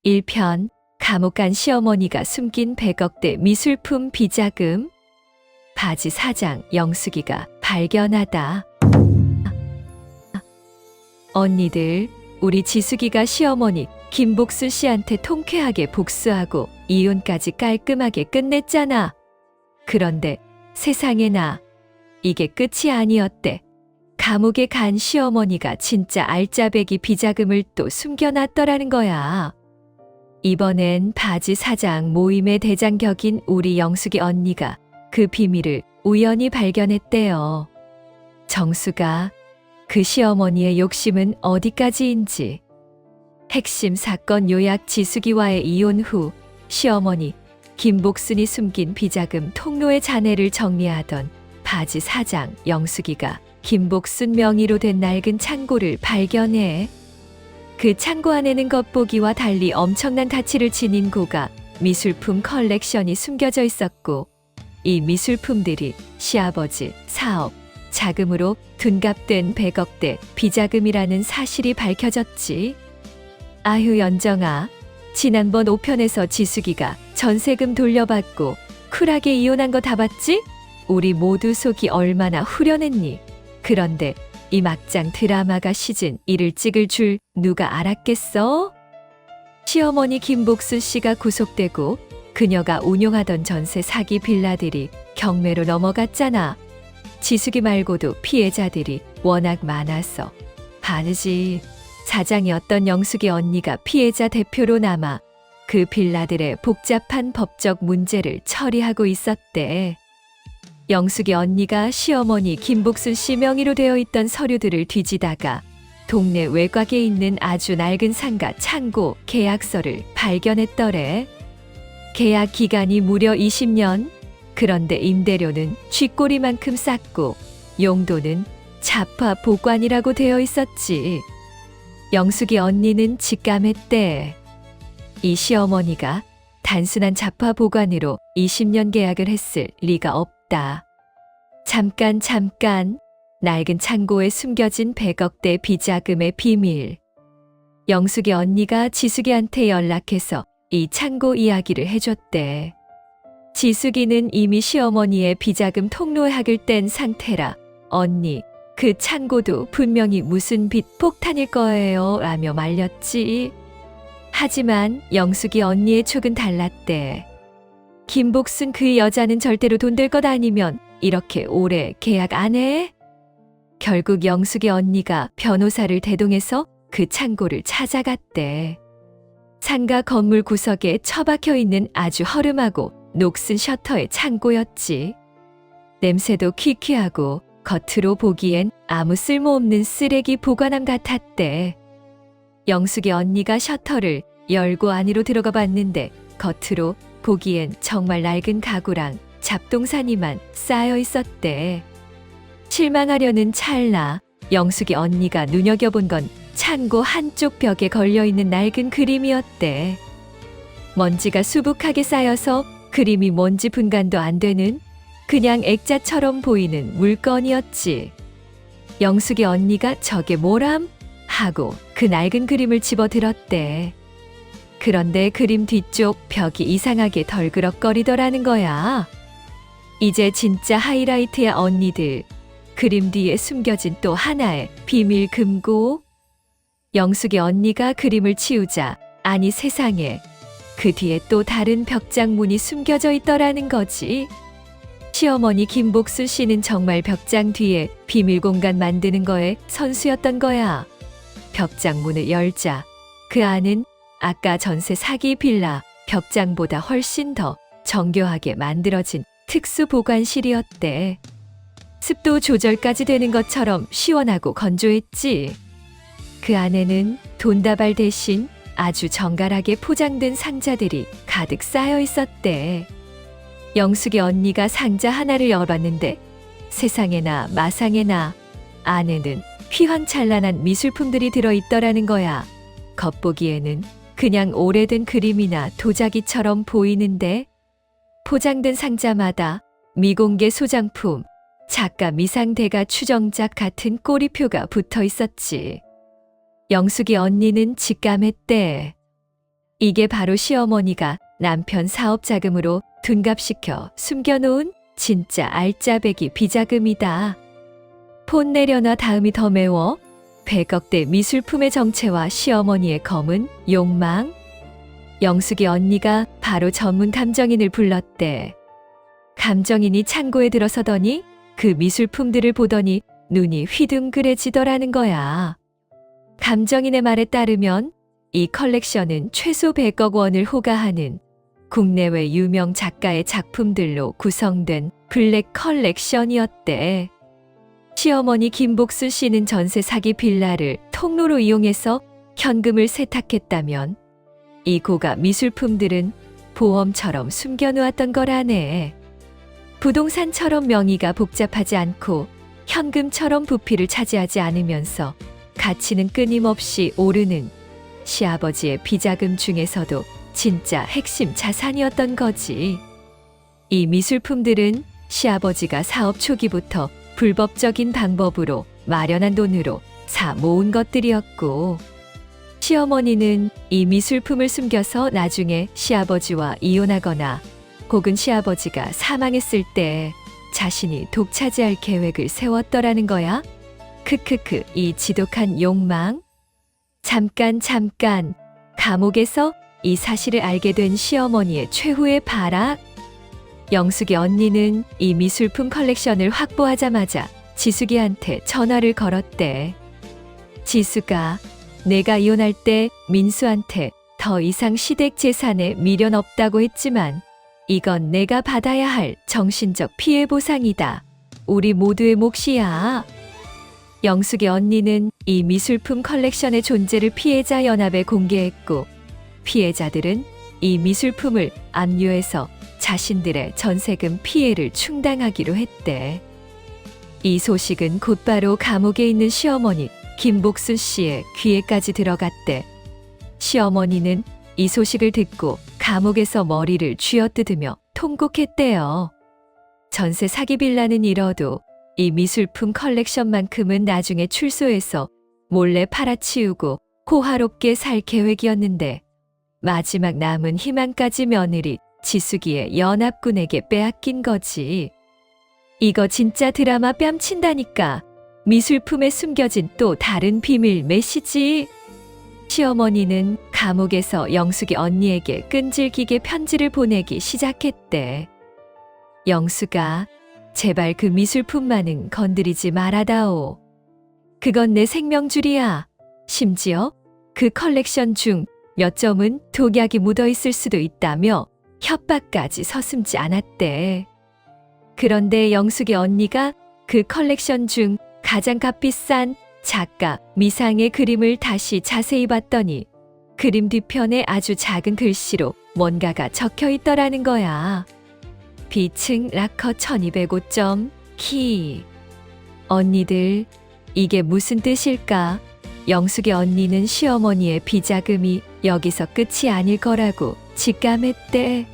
1편 감옥 간 시어머니가 숨긴 100억대 미술품 비자금. 바지 사장 영숙이가 발견하다. 언니들, 우리 지숙이가 시어머니 김복순 씨한테 통쾌하게 복수하고 이혼까지 깔끔하게 끝냈잖아. 그런데 세상에나 이게 끝이 아니었대. 감옥에 간 시어머니가 진짜 알짜배기 비자금을 또 숨겨놨더라는 거야. 이번엔 바지 사장 모임의 대장격인 우리 영숙이 언니가 그 비밀을 우연히 발견했대요. 정수가 그 시어머니의 욕심은 어디까지인지. 핵심 사건 요약: 지숙이와의 이혼 후 시어머니 김복순이 숨긴 비자금 통로의 잔해를 정리하던 바지 사장 영숙이가 김복순 명의로 된 낡은 창고를 발견해 그 창고 안에는 겉보기와 달리 엄청난 가치를 지닌 고가 미술품 컬렉션이 숨겨져 있었고, 이 미술품들이 시아버지 사업 자금으로 둔갑된 100억대 비자금이라는 사실이 밝혀졌지. 아휴 연정아, 지난번 5편에서 지숙이가 전세금 돌려받고 쿨하게 이혼한 거 다 봤지? 우리 모두 속이 얼마나 후련했니? 그런데 이 막장 드라마가 시즌 1을 찍을 줄 누가 알았겠어? 시어머니 김복순 씨가 구속되고 그녀가 운용하던 전세 사기 빌라들이 경매로 넘어갔잖아. 지숙이 말고도 피해자들이 워낙 많아서 바지 사장이었던 영숙이 언니가 피해자 대표로 남아 그 빌라들의 복잡한 법적 문제를 처리하고 있었대. 영숙이 언니가 시어머니 김복순 씨 명의로 되어 있던 서류들을 뒤지다가 동네 외곽에 있는 아주 낡은 상가 창고 계약서를 발견했더래. 계약 기간이 무려 20년. 그런데 임대료는 쥐꼬리만큼 쌌고 용도는 자파 보관이라고 되어 있었지. 영숙이 언니는 직감했대. 이 시어머니가 단순한 자파 보관으로 20년 계약을 했을 리가 없다. 잠깐 낡은 창고에 숨겨진 100억대 비자금의 비밀. 영숙이 언니가 지숙이한테 연락해서 이 창고 이야기를 해줬대. 지숙이는 이미 시어머니의 비자금 통로학을 뗀 상태라 언니, 그 창고도 분명히 무슨 빚 폭탄일 거예요 라며 말렸지. 하지만 영숙이 언니의 촉은 달랐대. 김복순 그 여자는 절대로 돈 될 것 아니면 이렇게 오래 계약 안 해? 결국 영숙이 언니가 변호사를 대동해서 그 창고를 찾아갔대. 상가 건물 구석에 처박혀 있는 아주 허름하고 녹슨 셔터의 창고였지. 냄새도 퀴퀴하고 겉으로 보기엔 아무 쓸모없는 쓰레기 보관함 같았대. 영숙이 언니가 셔터를 열고 안으로 들어가 봤는데 겉으로 보기엔 정말 낡은 가구랑 잡동사니만 쌓여 있었대. 실망하려는 찰나 영숙이 언니가 눈여겨본 건 창고 한쪽 벽에 걸려있는 낡은 그림이었대. 먼지가 수북하게 쌓여서 그림이 뭔지 분간도 안 되는 그냥 액자처럼 보이는 물건이었지. 영숙이 언니가 저게 뭐람? 하고 그 낡은 그림을 집어들었대. 그런데 그림 뒤쪽 벽이 이상하게 덜그럭거리더라는 거야. 이제 진짜 하이라이트야 언니들. 그림 뒤에 숨겨진 또 하나의 비밀 금고. 영숙이 언니가 그림을 치우자 아니 세상에 그 뒤에 또 다른 벽장문이 숨겨져 있더라는 거지. 시어머니 김복순 씨는 정말 벽장 뒤에 비밀 공간 만드는 거에 선수였던 거야. 벽장문을 열자 그 안은 아까 전세 사기 빌라 벽장보다 훨씬 더 정교하게 만들어진 특수 보관실이었대. 습도 조절까지 되는 것처럼 시원하고 건조했지. 그 안에는 돈다발 대신 아주 정갈하게 포장된 상자들이 가득 쌓여 있었대. 영숙이 언니가 상자 하나를 열었는데 세상에나 마상에나 안에는 휘황찬란한 미술품들이 들어있더라는 거야. 겉보기에는 그냥 오래된 그림이나 도자기처럼 보이는데 포장된 상자마다 미공개 소장품, 작가 미상대가 추정작 같은 꼬리표가 붙어 있었지. 영숙이 언니는 직감했대. 이게 바로 시어머니가 남편 사업 자금으로 둔갑시켜 숨겨놓은 진짜 알짜배기 비자금이다. 폰 내려놔 다음이 더 매워. 100억대 미술품의 정체와 시어머니의 검은 욕망. 영숙이 언니가 바로 전문 감정인을 불렀대. 감정인이 창고에 들어서더니 그 미술품들을 보더니 눈이 휘둥그레지더라는 거야. 감정인의 말에 따르면 이 컬렉션은 최소 100억 원을 호가하는 국내외 유명 작가의 작품들로 구성된 블랙 컬렉션이었대. 시어머니 김복수 씨는 전세 사기 빌라를 통로로 이용해서 현금을 세탁했다면 이 고가 미술품들은 보험처럼 숨겨놓았던 거라네. 부동산처럼 명의가 복잡하지 않고 현금처럼 부피를 차지하지 않으면서 가치는 끊임없이 오르는 시아버지의 비자금 중에서도 진짜 핵심 자산이었던 거지. 이 미술품들은 시아버지가 사업 초기부터 불법적인 방법으로 마련한 돈으로 사 모은 것들이었고, 시어머니는 이 미술품을 숨겨서 나중에 시아버지와 이혼하거나 혹은 시아버지가 사망했을 때 자신이 독차지할 계획을 세웠더라는 거야. 크크크, 이 지독한 욕망. 잠깐 감옥에서 이 사실을 알게 된 시어머니의 최후의 발악. 영숙이 언니는 이 미술품 컬렉션을 확보하자마자 지숙이한테 전화를 걸었대. 지숙아, 내가 이혼할 때 민수한테 더 이상 시댁 재산에 미련 없다고 했지만 이건 내가 받아야 할 정신적 피해 보상이다. 우리 모두의 몫이야. 영숙이 언니는 이 미술품 컬렉션의 존재를 피해자 연합에 공개했고, 피해자들은 이 미술품을 압류해서 자신들의 전세금 피해를 충당하기로 했대. 이 소식은 곧바로 감옥에 있는 시어머니 김복수 씨의 귀에까지 들어갔대. 시어머니는 이 소식을 듣고 감옥에서 머리를 쥐어뜯으며 통곡했대요. 전세 사기 빌라는 잃어도 이 미술품 컬렉션만큼은 나중에 출소해서 몰래 팔아치우고 호화롭게 살 계획이었는데 마지막 남은 희망까지 며느리 지숙이의 연합군에게 빼앗긴 거지. 이거 진짜 드라마 뺨친다니까. 미술품에 숨겨진 또 다른 비밀 메시지. 시어머니는 감옥에서 영숙이 언니에게 끈질기게 편지를 보내기 시작했대. 영숙아, 제발 그 미술품만은 건드리지 말아다오. 그건 내 생명줄이야. 심지어 그 컬렉션 중 몇 점은 독약이 묻어 있을 수도 있다며 협박까지 서슴지 않았대. 그런데 영숙이 언니가 그 컬렉션 중 가장 값비싼 작가 미상의 그림을 다시 자세히 봤더니 그림 뒤편에 아주 작은 글씨로 뭔가가 적혀 있더라는 거야. 비층 라커 1205점 키. 언니들, 이게 무슨 뜻일까? 영숙이 언니는 시어머니의 비자금이 여기서 끝이 아닐 거라고 직감했대.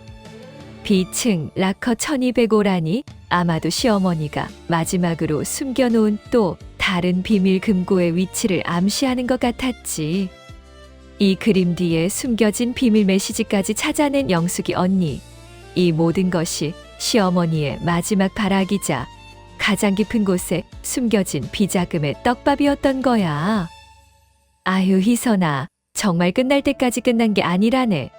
비층 라커 1205라니 아마도 시어머니가 마지막으로 숨겨놓은 또 다른 비밀 금고의 위치를 암시하는 것 같았지. 이 그림 뒤에 숨겨진 비밀 메시지까지 찾아낸 영숙이 언니. 이 모든 것이 시어머니의 마지막 발악이자 가장 깊은 곳에 숨겨진 비자금의 떡밥이었던 거야. 아유, 희선아, 정말 끝날 때까지 끝난 게 아니라네.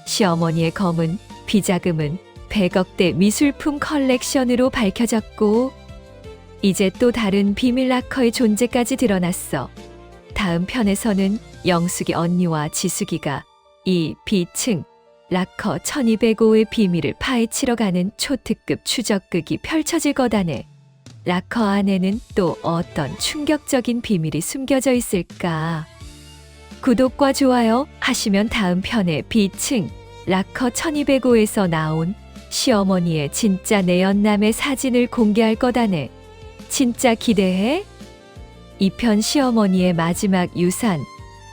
시어머니의 검은 비자금은 100억대 미술품 컬렉션으로 밝혀졌고, 이제 또 다른 비밀 락커의 존재까지 드러났어. 다음 편에서는 영숙이 언니와 지숙이가 이 비층 락커 1205의 비밀을 파헤치러 가는 초특급 추적극이 펼쳐질 거다네. 락커 안에는 또 어떤 충격적인 비밀이 숨겨져 있을까? 구독과 좋아요 하시면 다음 편의 비층 락커 1205에서 나온 시어머니의 진짜 내연남의 사진을 공개할 거다네. 진짜 기대해? 2편 시어머니의 마지막 유산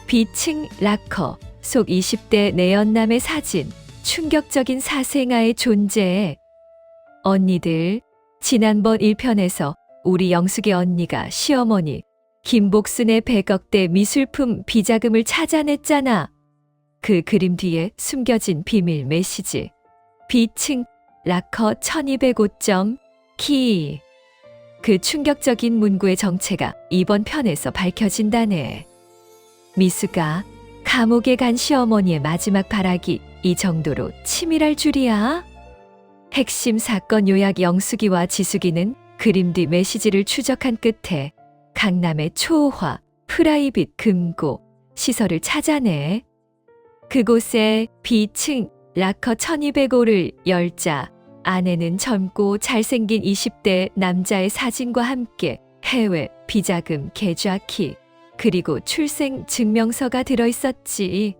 비층 락커 속 20대 내연남의 사진, 충격적인 사생아의 존재. 언니들, 지난번 1편에서 우리 영숙이 언니가 시어머니 김복순의 100억대 미술품 비자금을 찾아냈잖아. 그 그림 뒤에 숨겨진 비밀 메시지. 비층 락커 1205점 키. 그 충격적인 문구의 정체가 이번 편에서 밝혀진다네. 미수가 감옥에 간 시어머니의 마지막 발악이 이 정도로 치밀할 줄이야? 핵심 사건 요약 영숙이와 지숙이는 그림 뒤 메시지를 추적한 끝에 강남의 초호화 프라이빗 금고 시설을 찾아내. 그곳에 B층 락커 1205를 열자 안에는 젊고 잘생긴 20대 남자의 사진과 함께 해외 비자금 계좌키 그리고 출생 증명서가 들어있었지.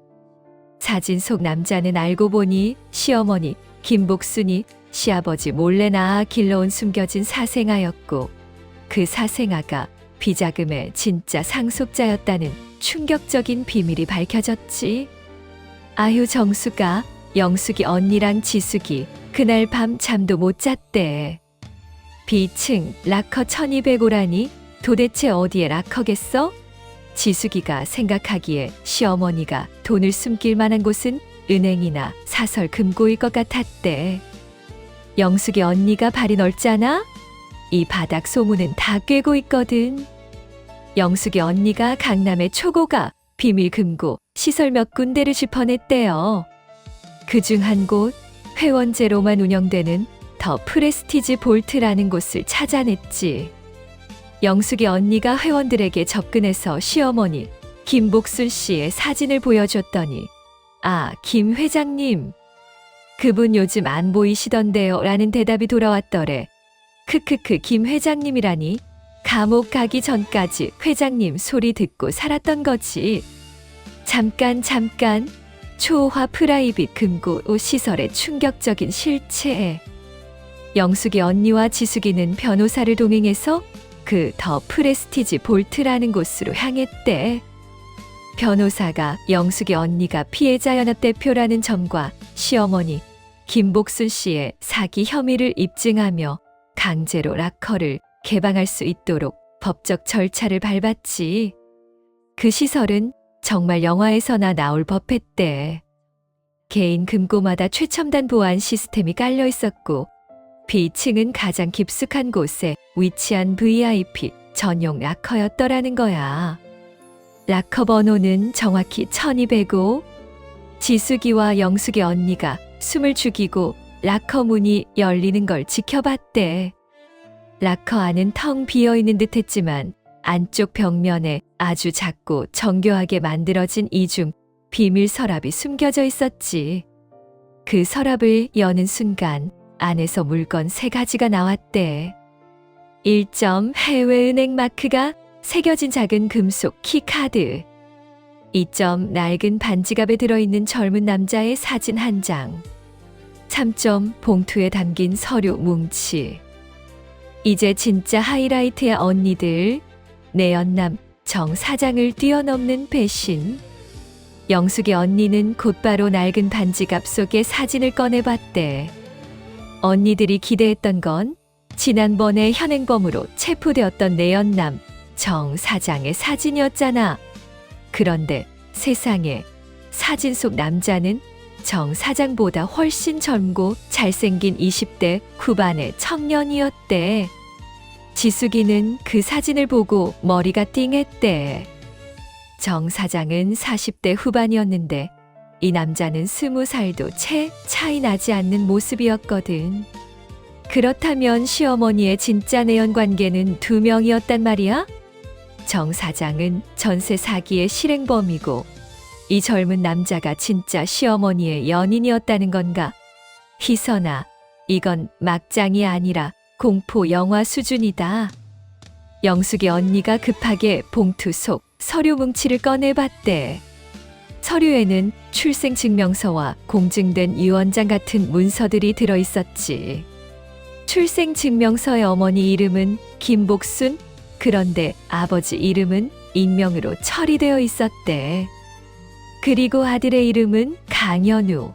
사진 속 남자는 알고 보니 시어머니 김복순이 시아버지 몰래 낳아 길러온 숨겨진 사생아였고 그 사생아가 비자금의 진짜 상속자였다는 충격적인 비밀이 밝혀졌지. 아유 정수가 영숙이 언니랑 지숙이 그날 밤 잠도 못 잤대. B층 락커 1205라니 도대체 어디에 락커겠어? 지숙이가 생각하기에 시어머니가 돈을 숨길 만한 곳은 은행이나 사설 금고일 것 같았대. 영숙이 언니가 발이 넓잖아? 이 바닥 소문은 다 꿰고 있거든. 영숙이 언니가 강남의 초고가 비밀 금고 시설 몇 군데를 짚어냈대요. 그중 한 곳 회원제로만 운영되는 더 프레스티지 볼트라는 곳을 찾아냈지. 영숙이 언니가 회원들에게 접근해서 시어머니 김복순 씨의 사진을 보여줬더니 아, 김 회장님. 그분 요즘 안 보이시던데요 라는 대답이 돌아왔더래. 크크크 김 회장님이라니 감옥 가기 전까지 회장님 소리 듣고 살았던 거지. 잠깐 초호화 프라이빗 금고 시설의 충격적인 실체. 영숙이 언니와 지숙이는 변호사를 동행해서 그 더 프레스티지 볼트라는 곳으로 향했대. 변호사가 영숙이 언니가 피해자 연합 대표라는 점과 시어머니 김복순 씨의 사기 혐의를 입증하며 강제로 락커를 개방할 수 있도록 법적 절차를 밟았지. 그 시설은 정말 영화에서나 나올 법했대. 개인 금고마다 최첨단 보안 시스템이 깔려 있었고 B층은 가장 깊숙한 곳에 위치한 VIP 전용 락커였더라는 거야. 락커 번호는 정확히 1205. 지숙이와 영숙이 언니가 숨을 죽이고 락커 문이 열리는 걸 지켜봤대. 락커 안은 텅 비어있는 듯 했지만 안쪽 벽면에 아주 작고 정교하게 만들어진 이중 비밀 서랍이 숨겨져 있었지. 그 서랍을 여는 순간 안에서 물건 3가지가 나왔대. 1점 해외은행 마크가 새겨진 작은 금속 키카드. 2점 낡은 반지갑에 들어있는 젊은 남자의 사진 1장. 3점 봉투에 담긴 서류 뭉치. 이제 진짜 하이라이트야 언니들. 내연남 정 사장을 뛰어넘는 배신. 영숙이 언니는 곧바로 낡은 반지갑 속에 사진을 꺼내봤대. 언니들이 기대했던 건 지난번에 현행범으로 체포되었던 내연남 정 사장의 사진이었잖아. 그런데 세상에 사진 속 남자는 정 사장보다 훨씬 젊고 잘생긴 20대 후반의 청년이었대. 지숙이는 그 사진을 보고 머리가 띵했대. 정 사장은 40대 후반이었는데 이 남자는 20살도 채 차이 나지 않는 모습이었거든. 그렇다면 시어머니의 진짜 내연 관계는 2명이었단 말이야? 정 사장은 전세 사기의 실행범이고 이 젊은 남자가 진짜 시어머니의 연인이었다는 건가? 희선아, 이건 막장이 아니라 공포 영화 수준이다. 영숙이 언니가 급하게 봉투 속 서류 뭉치를 꺼내봤대. 서류에는 출생증명서와 공증된 유언장 같은 문서들이 들어있었지. 출생증명서의 어머니 이름은 김복순, 그런데 아버지 이름은 익명으로 처리되어 있었대. 그리고 아들의 이름은 강현우.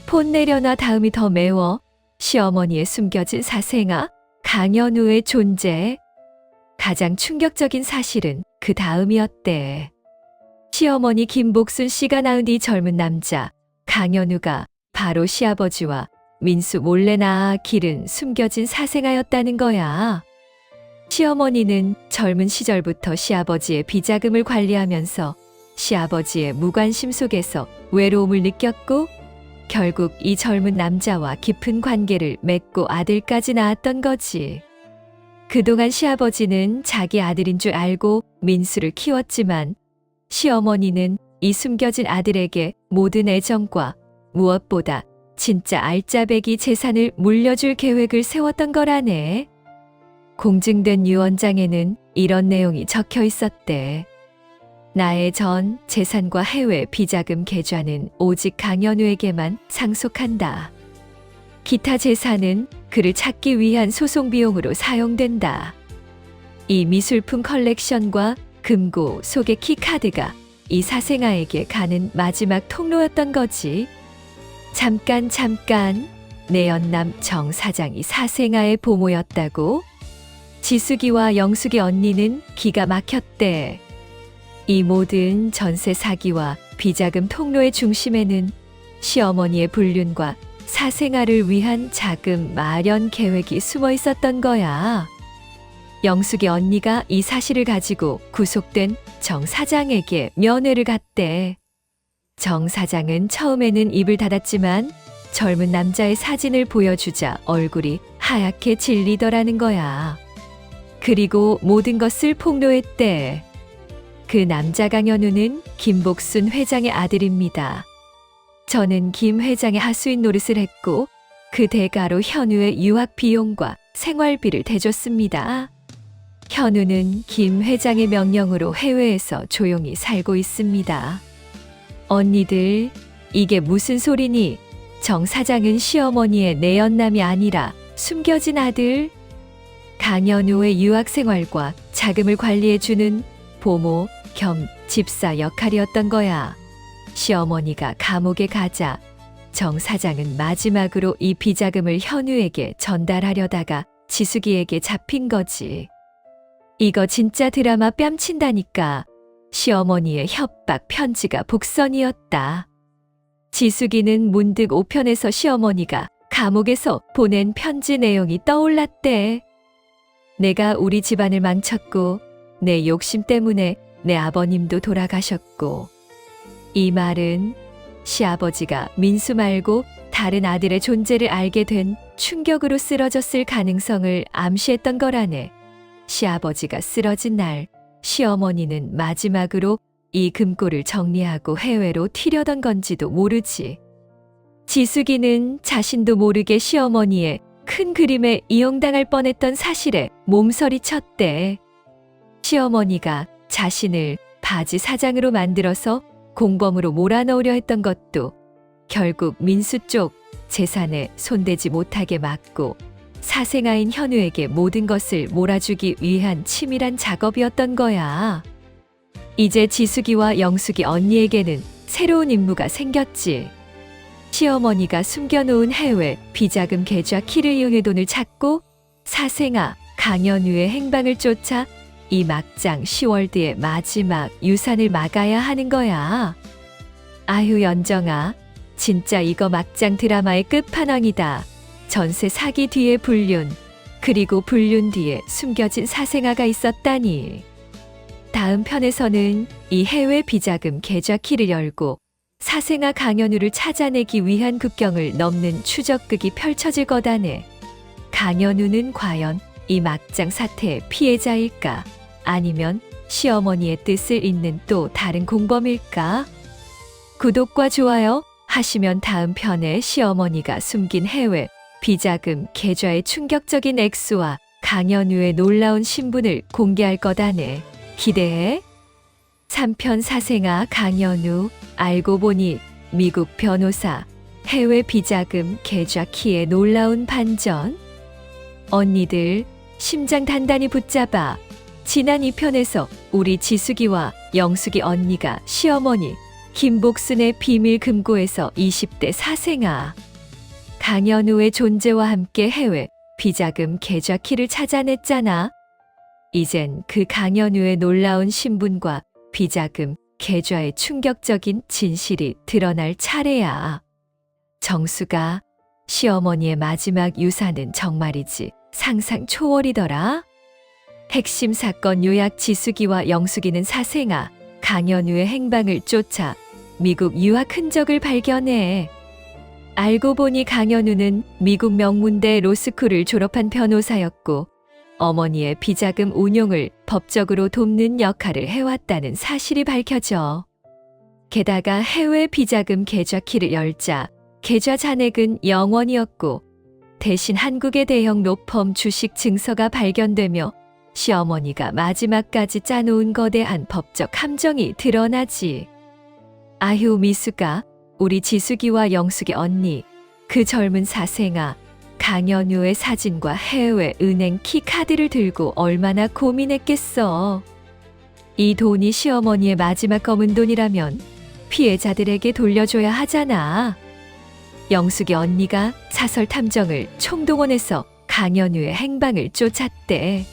폰 내려놔 다음이 더 매워. 시어머니의 숨겨진 사생아 강현우의 존재. 가장 충격적인 사실은 그 다음이었대. 시어머니 김복순 씨가 낳은 이 젊은 남자 강현우가 바로 시아버지와 민수 몰래 낳아 기른 숨겨진 사생아였다는 거야. 시어머니는 젊은 시절부터 시아버지의 비자금을 관리하면서 시아버지의 무관심 속에서 외로움을 느꼈고 결국 이 젊은 남자와 깊은 관계를 맺고 아들까지 낳았던 거지. 그동안 시아버지는 자기 아들인 줄 알고 민수를 키웠지만 시어머니는 이 숨겨진 아들에게 모든 애정과 무엇보다 진짜 알짜배기 재산을 물려줄 계획을 세웠던 거라네. 공증된 유언장에는 이런 내용이 적혀 있었대. 나의 전 재산과 해외 비자금 계좌는 오직 강현우에게만 상속한다. 기타 재산은 그를 찾기 위한 소송 비용으로 사용된다. 이 미술품 컬렉션과 금고 소개 키카드가 이 사생아에게 가는 마지막 통로였던 거지. 잠깐 내 연남 정 사장이 사생아의 보모였다고? 지숙이와 영숙이 언니는 기가 막혔대. 이 모든 전세 사기와 비자금 통로의 중심에는 시어머니의 불륜과 사생아를 위한 자금 마련 계획이 숨어 있었던 거야. 영숙이 언니가 이 사실을 가지고 구속된 정 사장에게 면회를 갔대. 정 사장은 처음에는 입을 닫았지만 젊은 남자의 사진을 보여주자 얼굴이 하얗게 질리더라는 거야. 그리고 모든 것을 폭로했대. 그 남자 강현우는 김복순 회장의 아들입니다. 저는 김 회장의 하수인 노릇을 했고 그 대가로 현우의 유학 비용과 생활비를 대줬습니다. 현우는 김 회장의 명령으로 해외에서 조용히 살고 있습니다. 언니들, 이게 무슨 소리니? 정 사장은 시어머니의 내연남이 아니라 숨겨진 아들. 강현우의 유학 생활과 자금을 관리해주는 보모 겸 집사 역할이었던 거야. 시어머니가 감옥에 가자 정 사장은 마지막으로 이 비자금을 현우에게 전달하려다가 지숙이에게 잡힌 거지. 이거 진짜 드라마 뺨친다니까. 시어머니의 협박 편지가 복선이었다. 지숙이는 문득 우편에서 시어머니가 감옥에서 보낸 편지 내용이 떠올랐대. 내가 우리 집안을 망쳤고 내 욕심 때문에 내 아버님도 돌아가셨고, 이 말은 시아버지가 민수 말고 다른 아들의 존재를 알게 된 충격으로 쓰러졌을 가능성을 암시했던 거라네. 시아버지가 쓰러진 날 시어머니는 마지막으로 이 금고를 정리하고 해외로 튀려던 건지도 모르지. 지숙이는 자신도 모르게 시어머니의 큰 그림에 이용당할 뻔했던 사실에 몸서리 쳤대. 시어머니가 자신을 바지 사장으로 만들어서 공범으로 몰아넣으려 했던 것도 결국 민수 쪽 재산에 손대지 못하게 막고 사생아인 현우에게 모든 것을 몰아주기 위한 치밀한 작업이었던 거야. 이제 지숙이와 영숙이 언니에게는 새로운 임무가 생겼지. 시어머니가 숨겨놓은 해외 비자금 계좌 키를 이용해 돈을 찾고 사생아 강현우의 행방을 쫓아 이 막장 10월드의 마지막 유산을 막아야 하는 거야. 아휴 연정아, 진짜 이거 막장 드라마의 끝판왕이다. 전세 사기 뒤에 불륜, 그리고 불륜 뒤에 숨겨진 사생아가 있었다니. 다음 편에서는 이 해외 비자금 계좌 키를 열고 사생아 강현우를 찾아내기 위한 국경을 넘는 추적극이 펼쳐질 거다네. 강현우는 과연 이 막장 사태의 피해자일까? 아니면 시어머니의 뜻을 잇는 또 다른 공범일까? 구독과 좋아요 하시면 다음 편에 시어머니가 숨긴 해외 비자금 계좌의 충격적인 액수와 강현우의 놀라운 신분을 공개할 거다네. 기대해. 3편 사생아 강현우, 알고 보니 미국 변호사, 해외 비자금 계좌 키의 놀라운 반전. 언니들, 심장 단단히 붙잡아. 지난 2편에서 우리 지숙이와 영숙이 언니가 시어머니 김복순의 비밀 금고에서 20대 사생아 강현우의 존재와 함께 해외 비자금 계좌 키를 찾아냈잖아. 이젠 그 강현우의 놀라운 신분과 비자금 계좌의 충격적인 진실이 드러날 차례야. 정수가 시어머니의 마지막 유산은 정말이지 상상 초월이더라. 핵심 사건 요약 지숙이와 영숙이는 사생아 강연우의 행방을 쫓아 미국 유학 흔적을 발견해. 알고 보니 강연우는 미국 명문대 로스쿨을 졸업한 변호사였고 어머니의 비자금 운용을 법적으로 돕는 역할을 해왔다는 사실이 밝혀져. 게다가 해외 비자금 계좌 키를 열자 계좌 잔액은 0원이었고 대신 한국의 대형 로펌 주식 증서가 발견되며 시어머니가 마지막까지 짜놓은 거대한 법적 함정이 드러나지. 아휴 미숙아, 우리 지숙이와 영숙이 언니, 그 젊은 사생아, 강연우의 사진과 해외 은행 키 카드를 들고 얼마나 고민했겠어. 이 돈이 시어머니의 마지막 검은 돈이라면 피해자들에게 돌려줘야 하잖아. 영숙이 언니가 사설 탐정을 총동원해서 강연우의 행방을 쫓았대.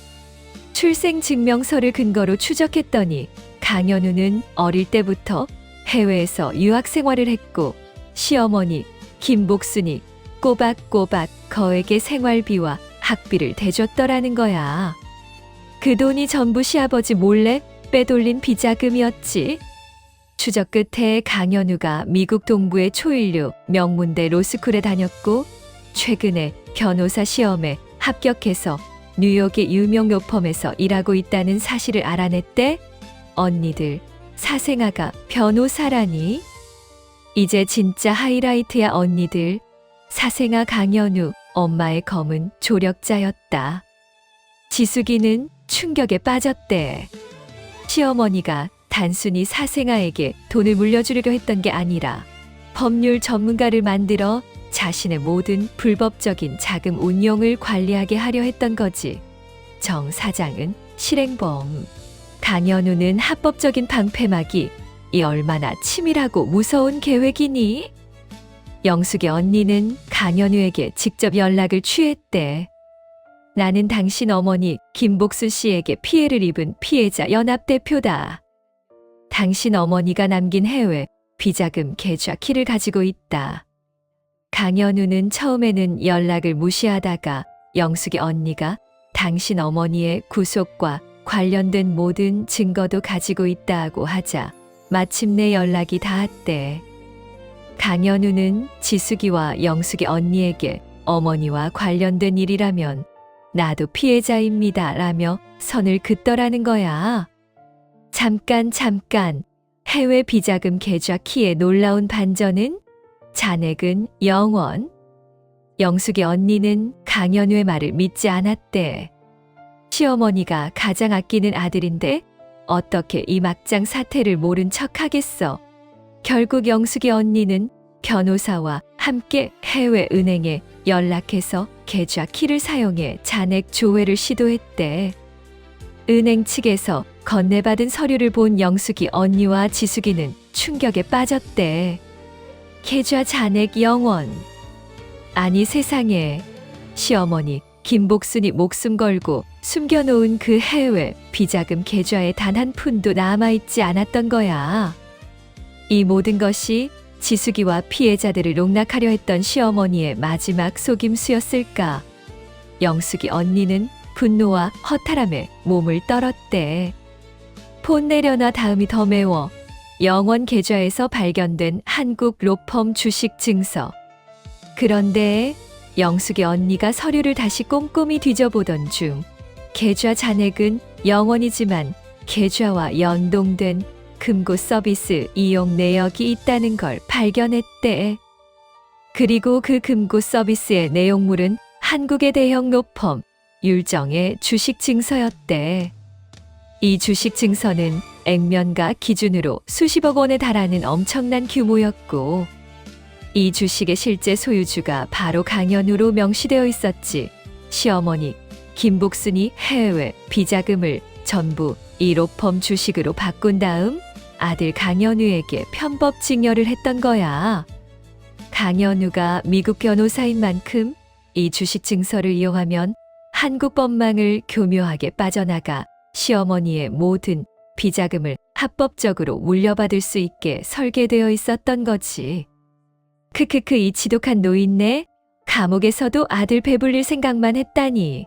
출생증명서를 근거로 추적했더니 강연우는 어릴 때부터 해외에서 유학 생활을 했고 시어머니 김복순이 꼬박꼬박 거액의 생활비와 학비를 대줬더라는 거야. 그 돈이 전부 시아버지 몰래 빼돌린 비자금이었지. 추적 끝에 강연우가 미국 동부의 초일류 명문대 로스쿨에 다녔고 최근에 변호사 시험에 합격해서 뉴욕의 유명 로펌에서 일하고 있다는 사실을 알아냈대. 언니들, 사생아가 변호사라니? 이제 진짜 하이라이트야 언니들. 사생아 강연우, 엄마의 검은 조력자였다. 지숙이는 충격에 빠졌대. 시어머니가 단순히 사생아에게 돈을 물려주려고 했던 게 아니라 법률 전문가를 만들어 자신의 모든 불법적인 자금 운용을 관리하게 하려 했던 거지. 정 사장은 실행범, 강연우는 합법적인 방패막이. 이 얼마나 치밀하고 무서운 계획이니? 영숙의 언니는 강연우에게 직접 연락을 취했대. 나는 당신 어머니 김복순 씨에게 피해를 입은 피해자 연합대표다. 당신 어머니가 남긴 해외 비자금 계좌 키를 가지고 있다. 강연우는 처음에는 연락을 무시하다가 영숙의 언니가 당신 어머니의 구속과 관련된 모든 증거도 가지고 있다고 하자 마침내 연락이 닿았대. 강연우는 지숙이와 영숙의 언니에게 어머니와 관련된 일이라면 나도 피해자입니다 라며 선을 긋더라는 거야. 잠깐. 해외 비자금 계좌 키의 놀라운 반전은 잔액은 0원. 영숙의 언니는 강연우의 말을 믿지 않았대. 시어머니가 가장 아끼는 아들인데 어떻게 이 막장 사태를 모른 척하겠어. 결국 영숙의 언니는 변호사와 함께 해외 은행에 연락해서 계좌 키를 사용해 잔액 조회를 시도했대. 은행 측에서 건네받은 서류를 본 영숙이 언니와 지숙이는 충격에 빠졌대. 계좌 잔액 0원. 아니 세상에. 시어머니 김복순이 목숨 걸고 숨겨놓은 그 해외 비자금 계좌에 단 한 푼도 남아있지 않았던 거야. 이 모든 것이 지숙이와 피해자들을 농락하려 했던 시어머니의 마지막 속임수였을까. 영숙이 언니는 분노와 허탈함에 몸을 떨었대. 폰 내려놔. 다음이 더 매워. 영원 계좌에서 발견된 한국 로펌 주식 증서. 그런데 영숙의 언니가 서류를 다시 꼼꼼히 뒤져보던 중 계좌 잔액은 0원이지만 계좌와 연동된 금고 서비스 이용 내역이 있다는 걸 발견했대. 그리고 그 금고 서비스의 내용물은 한국의 대형 로펌 율정의 주식 증서였대. 이 주식 증서는 액면가 기준으로 수십억 원에 달하는 엄청난 규모였고 이 주식의 실제 소유주가 바로 강연우로 명시되어 있었지. 시어머니 김복순이 해외 비자금을 전부 이 로펌 주식으로 바꾼 다음 아들 강연우에게 편법 증여를 했던 거야. 강연우가 미국 변호사인 만큼 이 주식 증서를 이용하면 한국 법망을 교묘하게 빠져나가 시어머니의 모든 비자금을 합법적으로 물려받을 수 있게 설계되어 있었던 거지. 크크크 이 지독한 노인네. 감옥에서도 아들 배불릴 생각만 했다니.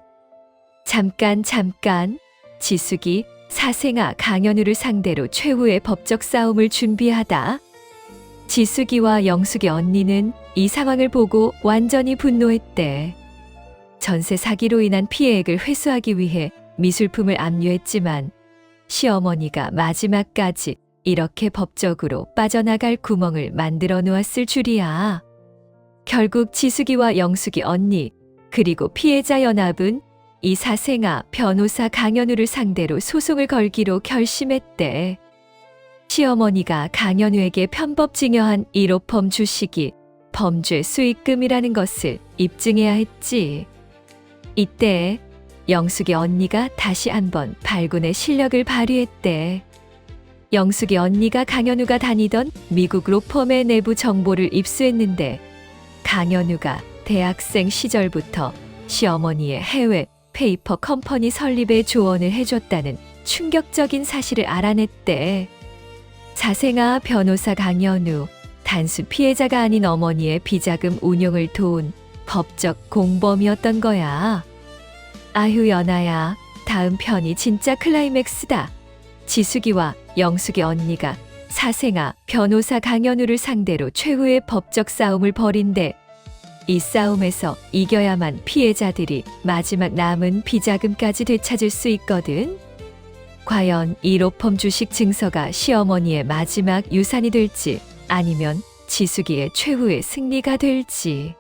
잠깐. 지숙이 사생아 강현우를 상대로 최후의 법적 싸움을 준비하다. 지숙이와 영숙의 언니는 이 상황을 보고 완전히 분노했대. 전세 사기로 인한 피해액을 회수하기 위해 미술품을 압류했지만 시어머니가 마지막까지 이렇게 법적으로 빠져나갈 구멍을 만들어 놓았을 줄이야. 결국 지숙이와 영숙이 언니 그리고 피해자 연합은 이 사생아 변호사 강현우를 상대로 소송을 걸기로 결심했대. 시어머니가 강현우에게 편법 증여한 1호펌 주식이 범죄 수익금이라는 것을 입증해야 했지. 이때 영숙이 언니가 다시 한번 발군의 실력을 발휘했대. 영숙이 언니가 강현우가 다니던 미국 로펌의 내부 정보를 입수했는데 강현우가 대학생 시절부터 시어머니의 해외 페이퍼 컴퍼니 설립에 조언을 해줬다는 충격적인 사실을 알아냈대. 사생아 변호사 강현우, 단순 피해자가 아닌 어머니의 비자금 운용을 도운 법적 공범이었던 거야. 아휴 연아야, 다음 편이 진짜 클라이맥스다. 지숙이와 영숙의 언니가 사생아 변호사 강현우를 상대로 최후의 법적 싸움을 벌인대. 이 싸움에서 이겨야만 피해자들이 마지막 남은 비자금까지 되찾을 수 있거든. 과연 이 로펌 주식 증서가 시어머니의 마지막 유산이 될지 아니면 지숙이의 최후의 승리가 될지.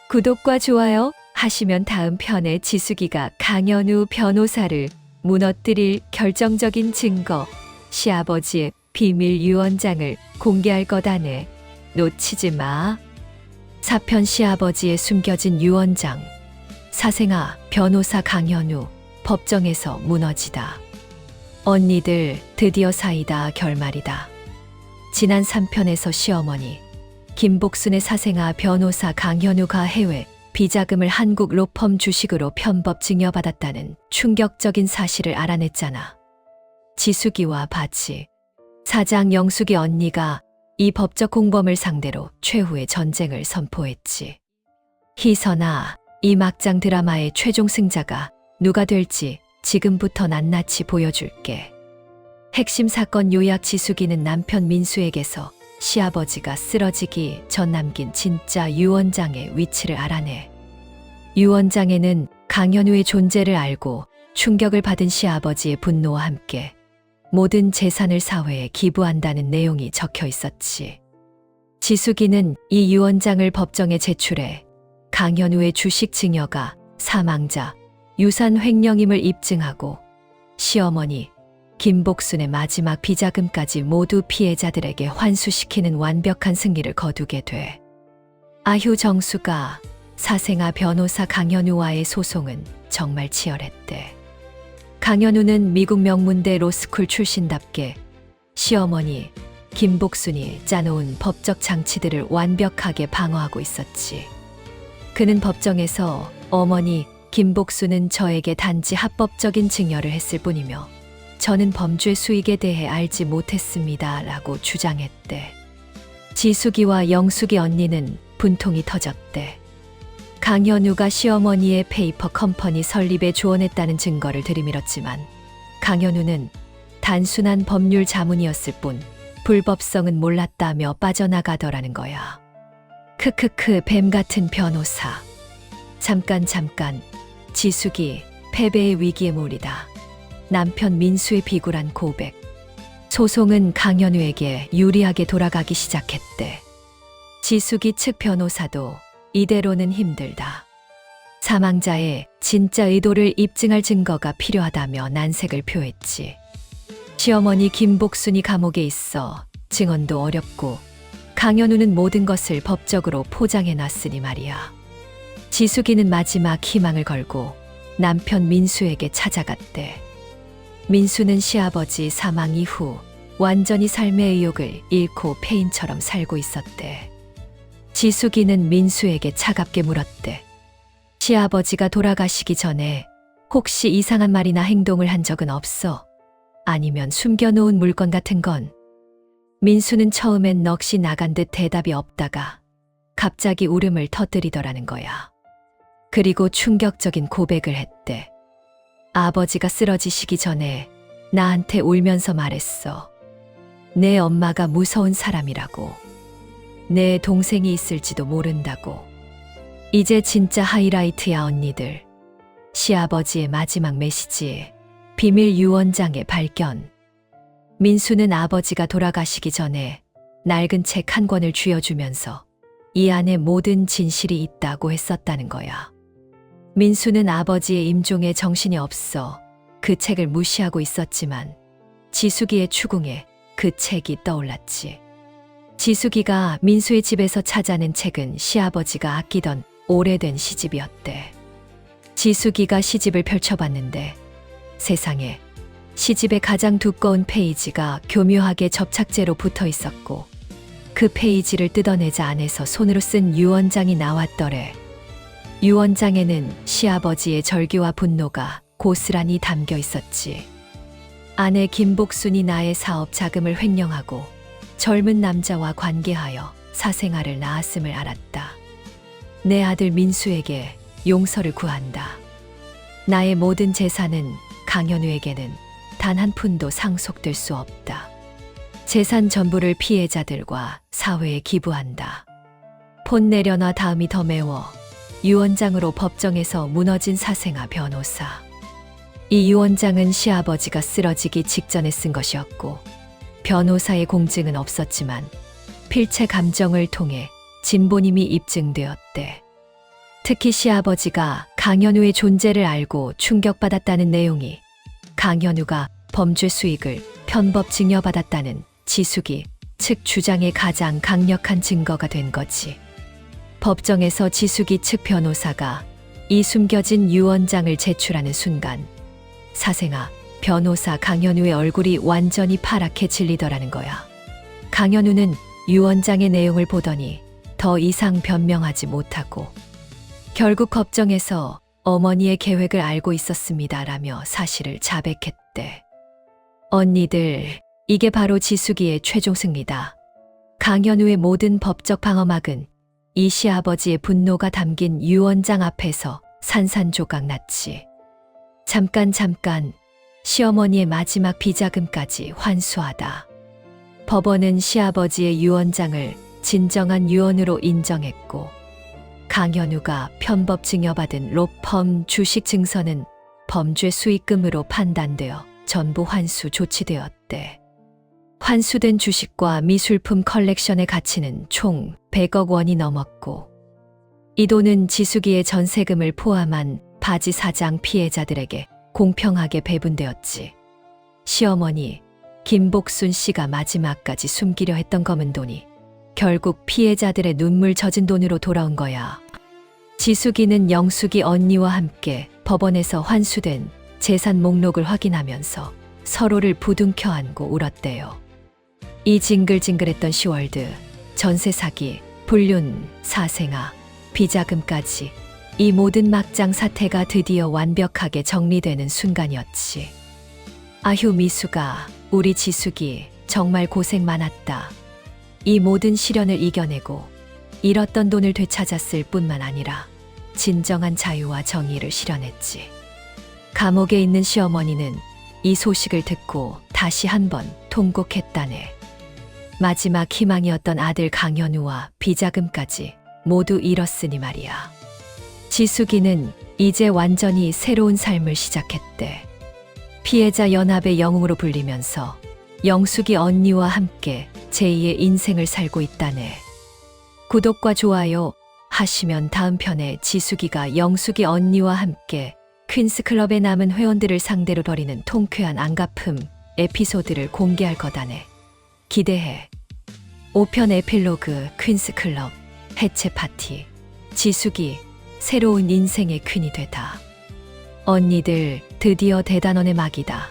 구독과 좋아요 하시면 다음 편에 지숙이가 강현우 변호사를 무너뜨릴 결정적인 증거, 시아버지의 비밀 유언장을 공개할 거다네. 놓치지 마. 4편 시아버지의 숨겨진 유언장. 사생아 변호사 강현우 법정에서 무너지다. 언니들 드디어 사이다 결말이다. 지난 3편에서 시어머니 김복순의 사생아 변호사 강현우가 해외 비자금을 한국 로펌 주식으로 편법 증여받았다는 충격적인 사실을 알아냈잖아. 지숙이와 바치, 사장 영숙이 언니가 이 법적 공범을 상대로 최후의 전쟁을 선포했지. 희선아, 이 막장 드라마의 최종 승자가 누가 될지 지금부터 낱낱이 보여줄게. 핵심 사건 요약. 지숙이는 남편 민수에게서 시아버지가 쓰러지기 전 남긴 진짜 유언장의 위치를 알아내. 유언장에는 강현우의 존재를 알고 충격을 받은 시아버지의 분노와 함께 모든 재산을 사회에 기부한다는 내용이 적혀 있었지. 지숙이는 이 유언장을 법정에 제출해 강현우의 주식 증여가 사망자 유산 횡령임을 입증하고 시어머니 김복순의 마지막 비자금까지 모두 피해자들에게 환수시키는 완벽한 승리를 거두게 돼. 아휴 정수가, 사생아 변호사 강현우와의 소송은 정말 치열했대. 강현우는 미국 명문대 로스쿨 출신답게 시어머니 김복순이 짜놓은 법적 장치들을 완벽하게 방어하고 있었지. 그는 법정에서 어머니 김복순은 저에게 단지 합법적인 증여를 했을 뿐이며 저는 범죄 수익에 대해 알지 못했습니다 라고 주장했대. 지숙이와 영숙이 언니는 분통이 터졌대. 강현우가 시어머니의 페이퍼 컴퍼니 설립에 조언했다는 증거를 들이밀었지만 강현우는 단순한 법률 자문이었을 뿐 불법성은 몰랐다며 빠져나가더라는 거야. 크크크 뱀 같은 변호사. 잠깐. 지숙이 패배의 위기에 몰리다. 남편 민수의 비굴한 고백. 소송은 강현우에게 유리하게 돌아가기 시작했대. 지숙이 측 변호사도 이대로는 힘들다. 사망자의 진짜 의도를 입증할 증거가 필요하다며 난색을 표했지. 시어머니 김복순이 감옥에 있어 증언도 어렵고 강현우는 모든 것을 법적으로 포장해 놨으니 말이야. 지숙이는 마지막 희망을 걸고 남편 민수에게 찾아갔대. 민수는 시아버지 사망 이후 완전히 삶의 의욕을 잃고 폐인처럼 살고 있었대. 지숙이는 민수에게 차갑게 물었대. 시아버지가 돌아가시기 전에 혹시 이상한 말이나 행동을 한 적은 없어? 아니면 숨겨놓은 물건 같은 건? 민수는 처음엔 넋이 나간 듯 대답이 없다가 갑자기 울음을 터뜨리더라는 거야. 그리고 충격적인 고백을 했대. 아버지가 쓰러지시기 전에 나한테 울면서 말했어. 내 엄마가 무서운 사람이라고. 내 동생이 있을지도 모른다고. 이제 진짜 하이라이트야, 언니들. 시아버지의 마지막 메시지. 비밀 유언장의 발견. 민수는 아버지가 돌아가시기 전에 낡은 책 한 권을 쥐어주면서 이 안에 모든 진실이 있다고 했었다는 거야. 민수는 아버지의 임종에 정신이 없어 그 책을 무시하고 있었지만 지숙이의 추궁에 그 책이 떠올랐지. 지숙이가 민수의 집에서 찾아낸 책은 시아버지가 아끼던 오래된 시집이었대. 지숙이가 시집을 펼쳐봤는데 세상에 시집의 가장 두꺼운 페이지가 교묘하게 접착제로 붙어 있었고 그 페이지를 뜯어내자 안에서 손으로 쓴 유언장이 나왔더래. 유언장에는 시아버지의 절규와 분노가 고스란히 담겨 있었지. 아내 김복순이 나의 사업 자금을 횡령하고 젊은 남자와 관계하여 사생아를 낳았음을 알았다. 내 아들 민수에게 용서를 구한다. 나의 모든 재산은 강현우에게는 단 한 푼도 상속될 수 없다. 재산 전부를 피해자들과 사회에 기부한다. 폰 내려놔 다음이 더 매워. 유언장으로 법정에서 무너진 사생아 변호사. 이 유언장은 시아버지가 쓰러지기 직전에 쓴 것이었고 변호사의 공증은 없었지만 필체 감정을 통해 진보님이 입증되었대. 특히 시아버지가 강현우의 존재를 알고 충격받았다는 내용이 강현우가 범죄 수익을 편법 증여받았다는 지숙이 측 주장의 가장 강력한 증거가 된 거지. 법정에서 지숙이 측 변호사가 이 숨겨진 유언장을 제출하는 순간 사생아 변호사 강현우의 얼굴이 완전히 파랗게 질리더라는 거야. 강현우는 유언장의 내용을 보더니 더 이상 변명하지 못하고 결국 법정에서 어머니의 계획을 알고 있었습니다라며 사실을 자백했대. 언니들, 이게 바로 지숙이의 최종 승리다. 강현우의 모든 법적 방어막은 이 시아버지의 분노가 담긴 유언장 앞에서 산산조각 났지. 잠깐 시어머니의 마지막 비자금까지 환수하다. 법원은 시아버지의 유언장을 진정한 유언으로 인정했고 강현우가 편법 증여받은 로펌 주식 증서는 범죄 수익금으로 판단되어 전부 환수 조치되었대. 환수된 주식과 미술품 컬렉션의 가치는 총 100억 원이 넘었고 이 돈은 지숙이의 전세금을 포함한 바지 사장 피해자들에게 공평하게 배분되었지. 시어머니 김복순 씨가 마지막까지 숨기려 했던 검은 돈이 결국 피해자들의 눈물 젖은 돈으로 돌아온 거야. 지숙이는 영숙이 언니와 함께 법원에서 환수된 재산 목록을 확인하면서 서로를 부둥켜 안고 울었대요. 이 징글징글했던 10월드, 전세 사기, 불륜, 사생아, 비자금까지 이 모든 막장 사태가 드디어 완벽하게 정리되는 순간이었지. 아휴 미수가, 우리 지숙이 정말 고생 많았다. 이 모든 시련을 이겨내고 잃었던 돈을 되찾았을 뿐만 아니라 진정한 자유와 정의를 실현했지. 감옥에 있는 시어머니는 이 소식을 듣고 다시 한번 통곡했다네. 마지막 희망이었던 아들 강현우와 비자금까지 모두 잃었으니 말이야. 지숙이는 이제 완전히 새로운 삶을 시작했대. 피해자 연합의 영웅으로 불리면서 영숙이 언니와 함께 제2의 인생을 살고 있다네. 구독과 좋아요 하시면 다음 편에 지숙이가 영숙이 언니와 함께 퀸스클럽에 남은 회원들을 상대로 벌이는 통쾌한 안갚음 에피소드를 공개할 거다네. 기대해. 5편 에필로그 퀸스클럽 해체 파티. 지숙이 새로운 인생의 퀸이 되다. 언니들 드디어 대단원의 막이다.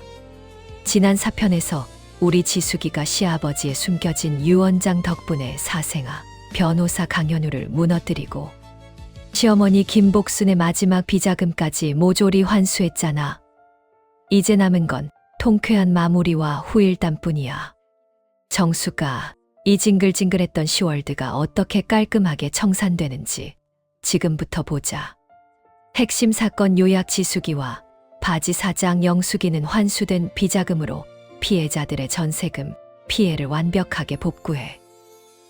지난 4편에서 우리 지숙이가 시아버지의 숨겨진 유언장 덕분에 사생아 변호사 강현우를 무너뜨리고 시어머니 김복순의 마지막 비자금까지 모조리 환수했잖아. 이제 남은 건 통쾌한 마무리와 후일담뿐이야. 정수가 이 징글징글했던 시월드가 어떻게 깔끔하게 청산되는지 지금부터 보자. 핵심 사건 요약. 지수기와 바지 사장 영숙이는 환수된 비자금으로 피해자들의 전세금 피해를 완벽하게 복구해.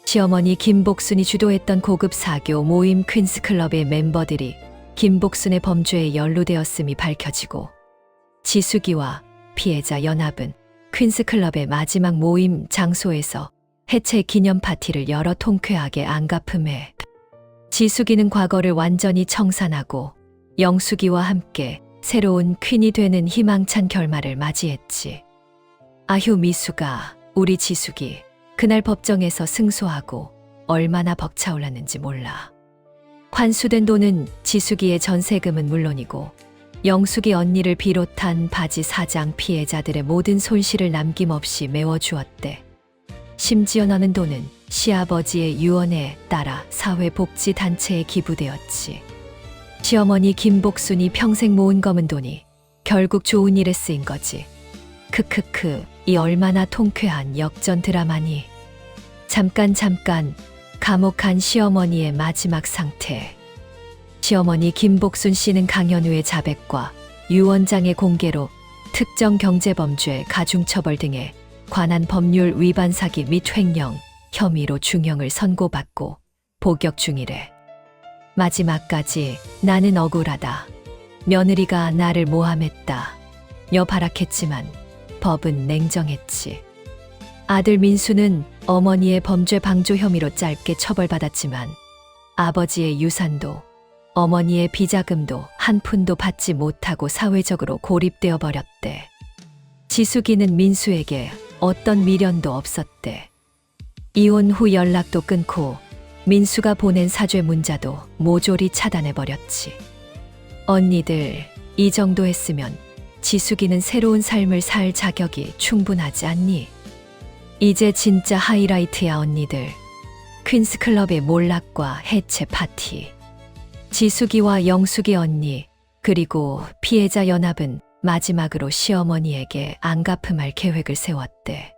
시어머니 김복순이 주도했던 고급 사교 모임 퀸스클럽의 멤버들이 김복순의 범죄에 연루되었음이 밝혀지고, 지수기와 피해자 연합은 퀸스클럽의 마지막 모임 장소에서 해체 기념 파티를 열어 통쾌하게 안갚음해. 지수기는 과거를 완전히 청산하고 영숙이와 함께 새로운 퀸이 되는 희망찬 결말을 맞이했지. 아휴 미수가, 우리 지수기 그날 법정에서 승소하고 얼마나 벅차올랐는지 몰라. 환수된 돈은 지수기의 전세금은 물론이고 영숙이 언니를 비롯한 바지 사장 피해자들의 모든 손실을 남김없이 메워주었대. 심지어 너는 돈은 시아버지의 유언에 따라 사회복지단체에 기부되었지. 시어머니 김복순이 평생 모은 검은 돈이 결국 좋은 일에 쓰인 거지. 크크크, 이 얼마나 통쾌한 역전 드라마니. 잠깐 감옥 간 시어머니의 마지막 상태. 시어머니 김복순 씨는 강현우의 자백과 유 원장의 공개로 특정 경제범죄, 가중처벌 등에 관한 법률 위반 사기 및 횡령 혐의로 중형을 선고받고 복역 중이래. 마지막까지 나는 억울하다. 며느리가 나를 모함했다. 여발악했지만 법은 냉정했지. 아들 민수는 어머니의 범죄 방조 혐의로 짧게 처벌받았지만 아버지의 유산도 어머니의 비자금도 한 푼도 받지 못하고 사회적으로 고립되어 버렸대. 지수기는 민수에게 어떤 미련도 없었대. 이혼 후 연락도 끊고 민수가 보낸 사죄 문자도 모조리 차단해버렸지. 언니들, 이 정도 했으면 지수기는 새로운 삶을 살 자격이 충분하지 않니? 이제 진짜 하이라이트야 언니들. 퀸스클럽의 몰락과 해체 파티. 지수기와 영숙이 언니 그리고 피해자 연합은 마지막으로 시어머니에게 안갚음할 계획을 세웠대.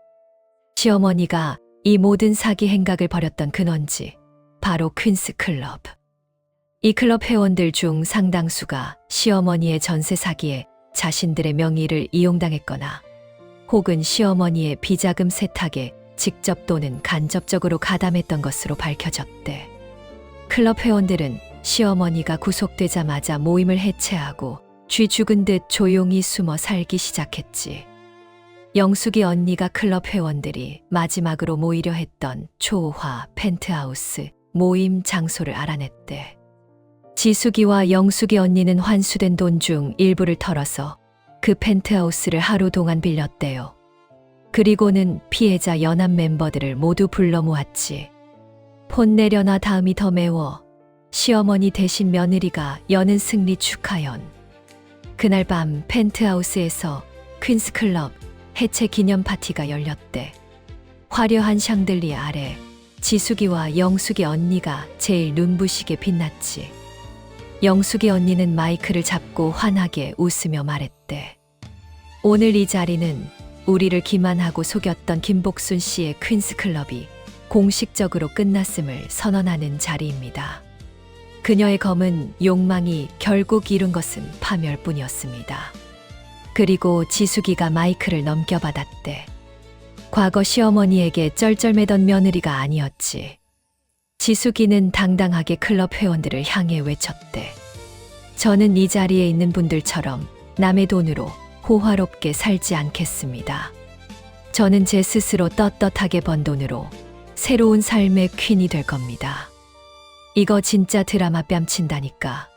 시어머니가 이 모든 사기 행각을 벌였던 근원지 바로 퀸스클럽. 이 클럽 회원들 중 상당수가 시어머니의 전세 사기에 자신들의 명의를 이용당했거나 혹은 시어머니의 비자금 세탁에 직접 또는 간접적으로 가담했던 것으로 밝혀졌대. 클럽 회원들은 시어머니가 구속되자마자 모임을 해체하고 쥐 죽은 듯 조용히 숨어 살기 시작했지. 영숙이 언니가 클럽 회원들이 마지막으로 모이려 했던 초호화 펜트하우스 모임 장소를 알아냈대. 지수기와 영숙이 언니는 환수된 돈 중 일부를 털어서 그 펜트하우스를 하루 동안 빌렸대요. 그리고는 피해자 연합 멤버들을 모두 불러 모았지. 폰 내려놔, 다음이 더 매워. 시어머니 대신 며느리가 여는 승리 축하연. 그날 밤 펜트하우스에서 퀸스클럽 해체 기념 파티가 열렸대. 화려한 샹들리 아래 지수기와 영숙이 언니가 제일 눈부시게 빛났지. 영숙이 언니는 마이크를 잡고 환하게 웃으며 말했대. 오늘 이 자리는 우리를 기만하고 속였던 김복순 씨의 퀸스클럽이 공식적으로 끝났음을 선언하는 자리입니다. 그녀의 검은 욕망이 결국 이룬 것은 파멸뿐이었습니다. 그리고 지수기가 마이크를 넘겨받았대. 과거 시어머니에게 쩔쩔매던 며느리가 아니었지. 지수기는 당당하게 클럽 회원들을 향해 외쳤대. 저는 이 자리에 있는 분들처럼 남의 돈으로 호화롭게 살지 않겠습니다. 저는 제 스스로 떳떳하게 번 돈으로 새로운 삶의 퀸이 될 겁니다. 이거 진짜 드라마 뺨친다니까.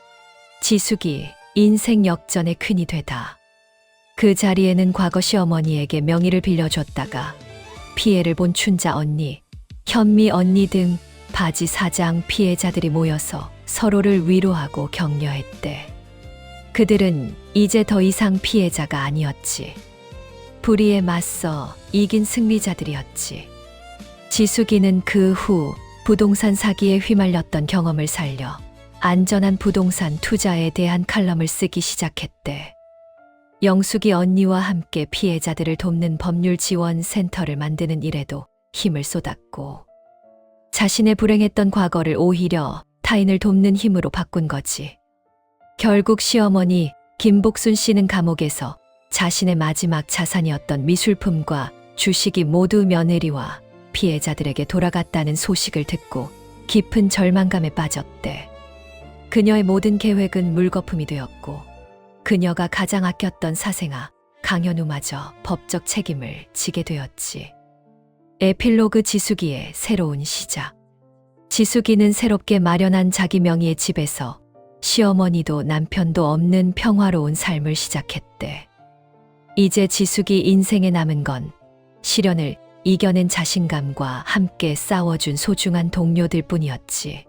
지수기, 인생 역전의 퀸이 되다. 그 자리에는 과거 시어머니에게 명의를 빌려줬다가 피해를 본 춘자 언니, 현미 언니 등 바지 사장 피해자들이 모여서 서로를 위로하고 격려했대. 그들은 이제 더 이상 피해자가 아니었지. 불의에 맞서 이긴 승리자들이었지. 지수기는 그 후 부동산 사기에 휘말렸던 경험을 살려 안전한 부동산 투자에 대한 칼럼을 쓰기 시작했대. 영숙이 언니와 함께 피해자들을 돕는 법률 지원 센터를 만드는 일에도 힘을 쏟았고, 자신의 불행했던 과거를 오히려 타인을 돕는 힘으로 바꾼 거지. 결국 시어머니 김복순 씨는 감옥에서 자신의 마지막 자산이었던 미술품과 주식이 모두 며느리와 피해자들에게 돌아갔다는 소식을 듣고 깊은 절망감에 빠졌대. 그녀의 모든 계획은 물거품이 되었고, 그녀가 가장 아꼈던 사생아 강현우마저 법적 책임을 지게 되었지. 에필로그 지숙이의 새로운 시작. 지숙이는 새롭게 마련한 자기 명의의 집에서 시어머니도 남편도 없는 평화로운 삶을 시작했대. 이제 지숙이 인생에 남은 건 시련을 이겨낸 자신감과 함께 싸워준 소중한 동료들 뿐이었지.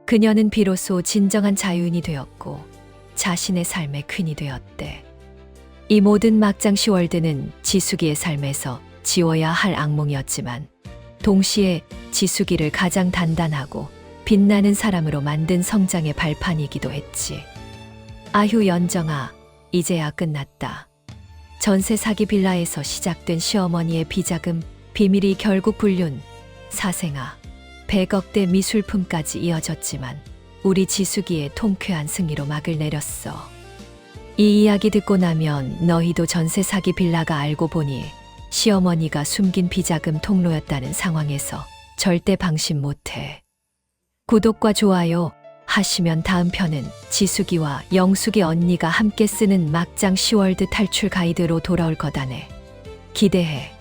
그녀는 비로소 진정한 자유인이 되었고 자신의 삶의 퀸이 되었대. 이 모든 막장 시월드는 지숙이의 삶에서 지워야 할 악몽이었지만 동시에 지숙이를 가장 단단하고 빛나는 사람으로 만든 성장의 발판이기도 했지. 아휴 연정아, 이제야 끝났다. 전세 사기 빌라에서 시작된 시어머니의 비자금, 비밀이 결국 불륜, 사생아, 100억대 미술품까지 이어졌지만 우리 지숙이의 통쾌한 승리로 막을 내렸어. 이 이야기 듣고 나면 너희도 전세 사기 빌라가 알고 보니 시어머니가 숨긴 비자금 통로였다는 상황에서 절대 방심 못해. 구독과 좋아요 하시면 다음 편은 지숙이와 영숙이 언니가 함께 쓰는 막장 시월드 탈출 가이드로 돌아올 거다네. 기대해.